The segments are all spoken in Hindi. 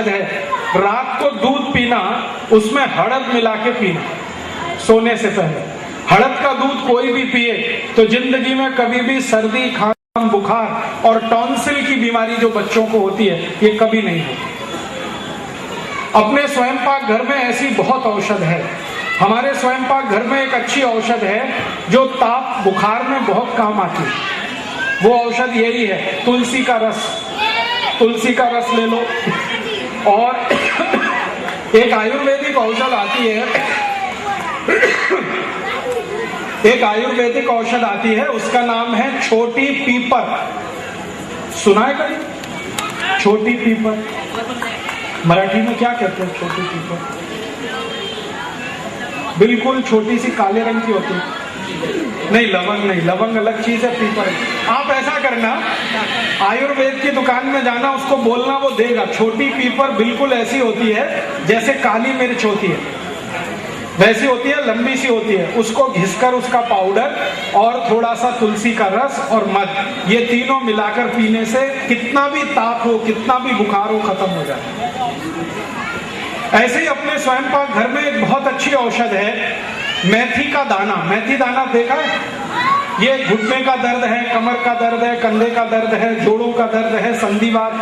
है रात को दूध पीना, उसमें हड़द मिला के पीना सोने से पहले। हड़द का दूध कोई भी पिए तो जिंदगी में कभी भी सर्दी, खांसी, बुखार और टॉन्सिल की बीमारी जो बच्चों को होती है ये कभी नहीं होती। अपने स्वयं पाक घर में ऐसी बहुत औषध है। हमारे स्वयं पाक घर में एक अच्छी औषध है जो ताप बुखार में बहुत काम आती है। वो औषध यही है, तुलसी का रस। तुलसी का रस ले लो। और एक आयुर्वेदिक औषध आती है, एक आयुर्वेदिक औषध आती है, उसका नाम है छोटी पीपर। सुना है कभी छोटी पीपर? मराठी में क्या कहते हैं छोटी पीपर? बिल्कुल छोटी सी काले रंग की होती है। नहीं, लवंग नहीं, लवंग अलग चीज है, पीपर। आप ऐसा करना, आयुर्वेद की दुकान में जाना, उसको बोलना, वो देगा। छोटी पीपर बिल्कुल ऐसी होती है जैसे काली मिर्च होती है, वैसी होती है, लंबी सी होती है। उसको घिसकर उसका पाउडर और थोड़ा सा तुलसी का रस और मध, ये तीनों मिलाकर पीने से कितना भी ताप हो, कितना भी बुखार हो, खत्म हो जाता है। ऐसे ही अपने स्वयं पाक घर में एक बहुत अच्छी औषध है, मेथी का दाना। मेथी दाना देखा है? ये घुटने का दर्द है, कमर का दर्द है, कंधे का दर्द है, जोड़ों का दर्द है, संधिवात।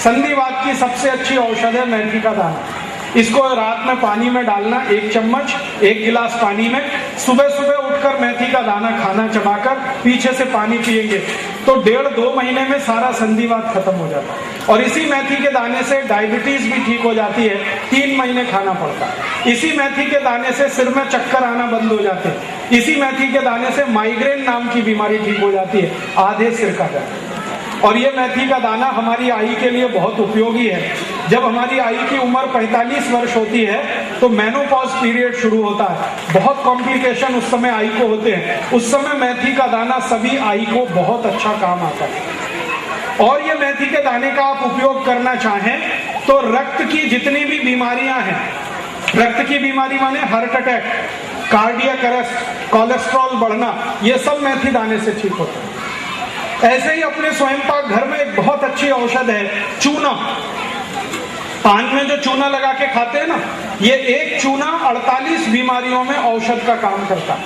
संधिवात की सबसे अच्छी औषध है मेथी का दाना। इसको रात में पानी में डालना, 1 चम्मच, 1 गिलास पानी में। सुबह सुबह उठकर मेथी का दाना खाना, चबाकर पीछे से पानी पिएंगे तो 1.5-2 महीने में सारा संधिवात खत्म हो जाता है। और इसी मेथी के दाने से डायबिटीज भी ठीक हो जाती है, 3 महीने खाना पड़ता है। इसी मेथी के दाने से सिर में चक्कर आना बंद हो जाते हैं। इसी मेथी के दाने से माइग्रेन नाम की बीमारी ठीक हो जाती है, आधे सिर का दर्द। और ये मेथी का दाना हमारी आई के लिए बहुत उपयोगी है। जब हमारी आई की उम्र 45 वर्ष होती है तो मेनोपॉज पीरियड शुरू होता है। बहुत कॉम्प्लिकेशन उस समय आई को होते हैं। उस समय मेथी का दाना सभी आई को बहुत अच्छा काम आता है। और ये मेथी के दाने का आप उपयोग करना चाहें तो रक्त की जितनी भी बीमारियां हैं, रक्त की बीमारी माने heart attack, cardiac arrest, cholesterol बढ़ना, ये सब मेथी दाने से ठीक होता है। ऐसे ही अपने स्वयं पाक घर में एक बहुत अच्छी औषध है, चूना। पान में जो चूना लगा के खाते हैं ना, ये एक चूना 48 बीमारियों में औषध का काम करता है।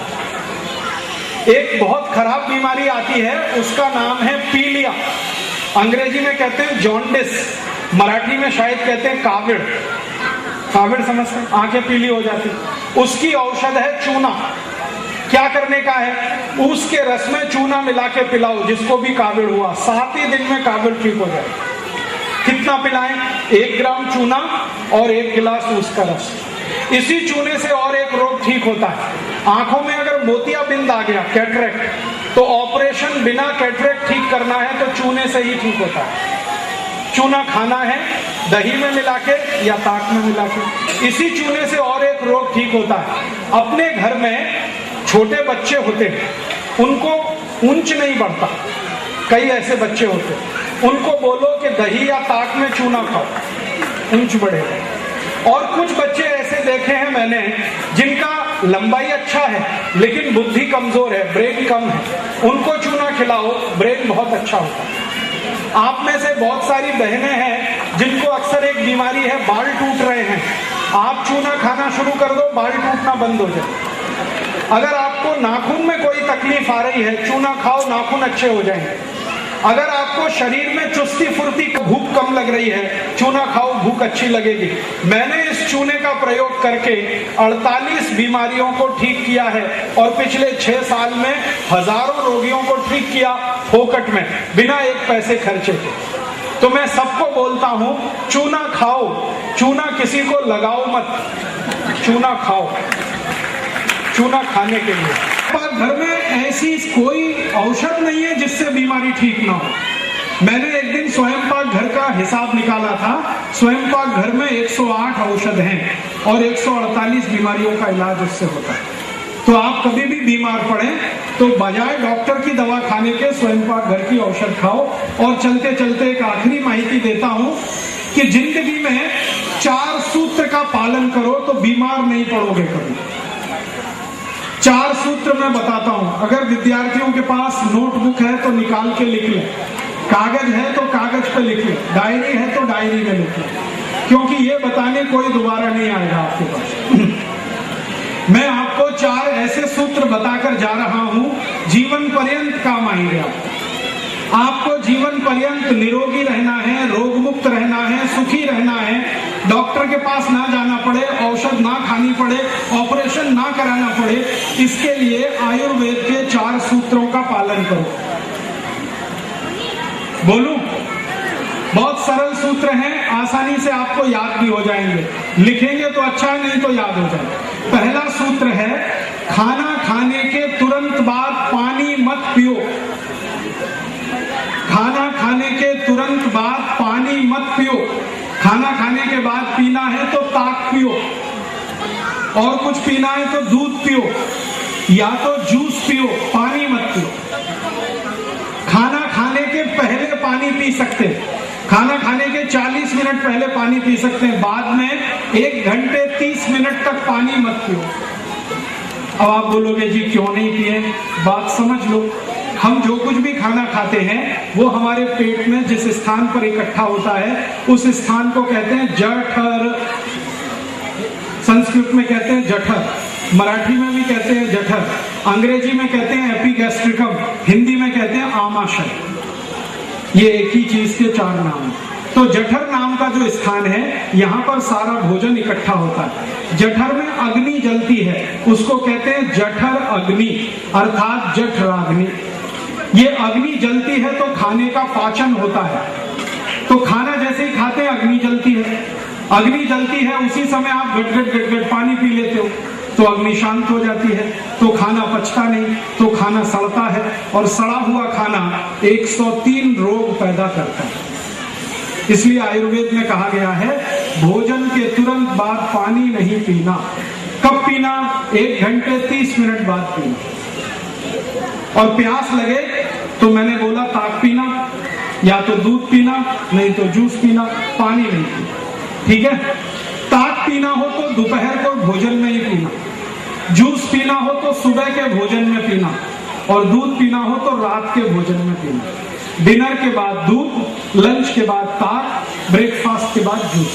एक बहुत खराब बीमारी आती है, उसका नाम है पीलिया। अंग्रेजी में कहते हैं जॉन्डिस, मराठी में शायद कहते हैं काविड़। काविड़ समझते हैं, आंखें पीली हो जाती, उसकी औषध है चूना। क्या करने का है? ऊस के रस में चूना मिला के पिलाओ जिसको भी काविड़ हुआ, 7 ही दिन में काविड़ ठीक हो जाए। कितना पिलाएं? 1 ग्राम चूना और 1 गिलास ऊस का रस। इसी चूने से और एक रोग ठीक होता है। आंखों में अगर मोतियाबिंद आ गया, कैटरेक्ट, तो ऑपरेशन बिना कैटरेक्ट ठीक करना है तो चूने से ही ठीक होता है। चूना खाना है दही में मिला के या ताक में मिला के। इसी चूने से और एक रोग ठीक होता है। अपने घर में छोटे बच्चे होते हैं, उनको ऊंच नहीं बढ़ता, कई ऐसे बच्चे होते हैं, उनको बोलो कि दही या ताक में चूना खाओ, ऊंच बढ़ेगा। और कुछ बच्चे ऐसे देखे हैं मैंने जिनका लंबाई अच्छा है लेकिन बुद्धि कमजोर है, ब्रेन कम है, उनको चूना खिलाओ, ब्रेन बहुत अच्छा होता है। आप में से बहुत सारी बहनें हैं जिनको अक्सर एक बीमारी है, बाल टूट रहे हैं। आप चूना खाना शुरू कर दो, बाल टूटना बंद हो जाए। अगर आपको नाखून में कोई तकलीफ आ रही है, चूना खाओ, नाखून अच्छे हो जाएंगे। अगर आपको शरीर में चुस्ती फुर्ती, भूख कम लग रही है, चूना खाओ, भूख अच्छी लगेगी। मैंने इस चूने का प्रयोग करके 48 बीमारियों को ठीक किया है और पिछले 6 साल में हजारों रोगियों को ठीक किया, फोकट में, बिना 1 पैसे खर्चे के। तो मैं सबको बोलता हूं, चूना खाओ, चूना किसी को लगाओ मत, चूना खाओ, चूना खाने के लिए। घर में ऐसी कोई औषध नहीं है जिससे बीमारी ठीक ना हो। मैंने एक दिन स्वयं पाक घर का हिसाब निकाला था। स्वयं पाक घर में 108 औषध हैं और 148 बीमारियों का इलाज उससे होता है। तो आप कभी भी बीमार पड़े तो बजाय डॉक्टर की दवा खाने के स्वयं पाक घर की औषध खाओ। और चलते चलते एक आखिरी माहिती देता हूं कि जिंदगी में 4 सूत्र का पालन करो तो बीमार नहीं पड़ोगे कभी। 4 सूत्र मैं बताता हूं। अगर विद्यार्थियों के पास नोटबुक है तो निकाल के लिख लें, कागज है तो कागज पे लिख लें, डायरी है तो डायरी में लिख लें। क्योंकि ये बताने कोई दोबारा नहीं आएगा आपके पास। मैं आपको 4 ऐसे सूत्र बताकर जा रहा हूं, जीवन पर्यंत काम आएंगे आपको जीवन पर्यंत निरोगी रहना है, रोग मुक्त रहना है, सुखी रहना है, डॉक्टर के पास ना जाना पड़े, औषध ना खानी पड़े, ऑपरेशन ना कराना पड़े। इसके लिए आयुर्वेद के 4 सूत्रों का पालन करो। बोलूं? बहुत सरल सूत्र हैं, आसानी से आपको याद भी हो जाएंगे। लिखेंगे तो अच्छा, नहीं तो याद हो जाए। पहला सूत्र है, खाना खाने के तुरंत बाद पानी मत पियो। खाना खाने के तुरंत बाद पानी मत पियो। खाना खाने के बाद पीना है तो ताक पियो, और कुछ पीना है तो दूध पियो, या तो जूस पियो, पानी मत पियो। खाना खाने के पहले पानी पी सकते हैं, खाना खाने के 40 मिनट पहले पानी पी सकते हैं, बाद में 1 घंटे 30 मिनट तक पानी मत पियो। अब आप बोलोगे जी क्यों नहीं पिए? बात समझ लो। हम जो कुछ भी खाना खाते हैं वो हमारे पेट में जिस स्थान पर इकट्ठा होता है उस स्थान को कहते हैं जठर। संस्कृत में कहते हैं जठर, मराठी में भी कहते हैं जठर, अंग्रेजी में कहते हैं एपिगैस्ट्रिकम, हिंदी में कहते हैं आमाशय। ये एक ही चीज के 4 नाम हैं। तो जठर नाम का जो स्थान है, यहाँ पर सारा भोजन इकट्ठा होता है। जठर में अग्नि जलती है, उसको कहते हैं जठर अग्नि, अर्थात जठराग्नि। ये अग्नि जलती है तो खाने का पाचन होता है। तो खाना जैसे ही खाते हैं अग्नि जलती है, अग्नि जलती है, उसी समय आप गट गट गट गट पानी पी लेते हो तो अग्नि शांत हो जाती है, तो खाना पचता नहीं, तो खाना सड़ता है, और सड़ा हुआ खाना 103 रोग पैदा करता है। इसलिए आयुर्वेद में कहा गया है भोजन के तुरंत बाद पानी नहीं पीना। कब पीना? 1 घंटे 30 मिनट बाद पीना। और प्यास लगे तो मैंने बोला ताक पीना, या तो दूध पीना, नहीं तो जूस पीना, पानी नहीं पीना। ठीक है? ताक पीना हो तो दोपहर को भोजन में ही पीना, जूस पीना हो तो सुबह के भोजन में पीना, और दूध पीना हो तो रात के भोजन में पीना। डिनर के बाद दूध, लंच के बाद ताक, ब्रेकफास्ट के बाद जूस।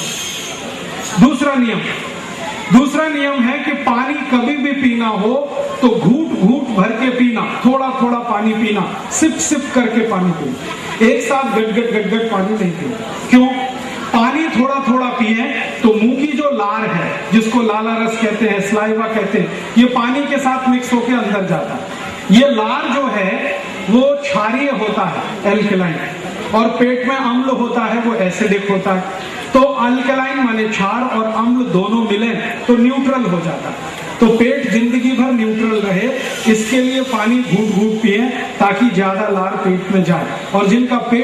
दूसरा नियम है कि पानी कभी भी पीना हो तो घूट घूट भर के पीना, थोड़ा थोड़ा पानी पीना, सिप सिप करके पानी पीना, एक साथ गट गट गट गट पानी नहीं पीना। क्यों? पानी थोड़ा थोड़ा पिए तो मुंह की जो लार है, जिसको लाला रस कहते हैं, स्लाइवा कहते हैं, ये पानी के साथ मिक्स होकर अंदर जाता है। ये लार जो है वो क्षारीय होता है, एल्कलाइन, और पेट में अम्ल होता है, वो एसिडिक होता है। तो अल्कलाइन माने क्षार और अम्ल दोनों मिले तो न्यूट्रल हो जाता है। तो पेट जिंदगी भर न्यूट्रल रहे, इसके लिए पानी घूट घूट पिए ताकि ज्यादा लार पेट में जाए। और जिनका पेट